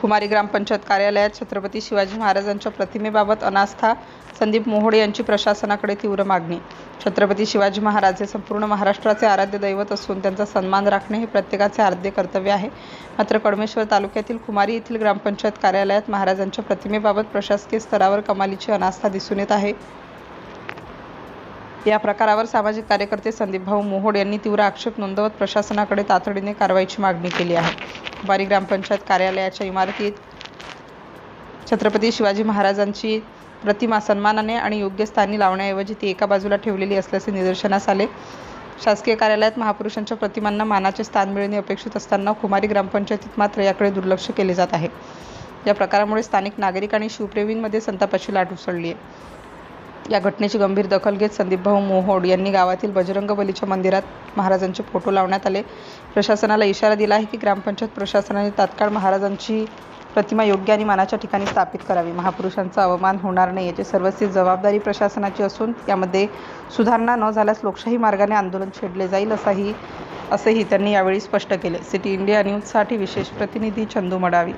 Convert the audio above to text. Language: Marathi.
खुमारी ग्रामपंचायत कार्यालयात छत्रपती शिवाजी महाराजांच्या प्रतिमेबाबत अनास्था, संदीप मोहोडे यांची प्रशासनाकडे तीव्र मागणी. छत्रपती शिवाजी महाराज हे संपूर्ण महाराष्ट्राचे आराध्य दैवत असून त्यांचा सन्मान राखणे हे प्रत्येकाचे आद्य कर्तव्य आहे. मात्र कडमेश्वर तालुक्यातील खुमारी येथील ग्रामपंचायत कार्यालयात महाराजांच्या प्रतिमेबाबत प्रशासकीय स्तरावर कमालीची अनास्था दिसून येत आहे. या प्रकारावर सामाजिक कार्यकर्ते संदीपभाऊ मोहोड यांनी तीव्र आक्षेप नोंदवत प्रशासनाकडे तातडीने कारवाईची मागणी केली आहे. खुमारी ग्रामपंचायत कार्यालयाच्या इमारतीत छत्रपती शिवाजी महाराजांची प्रतिमा सन्मानाने आणि योग्य स्थानी लावण्याऐवजी ती एका बाजूला ठेवलेली असल्याचे निदर्शनास आले. शासकीय कार्यालयात महापुरुषांच्या प्रतिमांना मानाचे स्थान मिळणे अपेक्षित असताना खुमारी ग्रामपंचायतीत मात्र याकडे दुर्लक्ष केले जात आहे. या प्रकारामुळे स्थानिक नागरिक आणि शिवप्रेमींमध्ये संतापाची लाट उसळली आहे. या घटनेची गंभीर दखल घेत संदीपभाऊ मोहोड यांनी गावातील बजरंग बलीच्या मंदिरात महाराजांचे फोटो लावण्यात आले. प्रशासनाला इशारा दिला आहे की ग्रामपंचायत प्रशासनाने तात्काळ महाराजांची प्रतिमा योग्य आणि मानाच्या ठिकाणी स्थापित करावी. महापुरुषांचा अवमान होणार नाही याची सर्वस्वी जबाबदारी प्रशासनाची असून यामध्ये सुधारणा न झाल्यास लोकशाही मार्गाने आंदोलन छेडले जाईल असेही त्यांनी यावेळी स्पष्ट केले. सिटी इंडिया न्यूजसाठी विशेष प्रतिनिधी चंदू मडावी.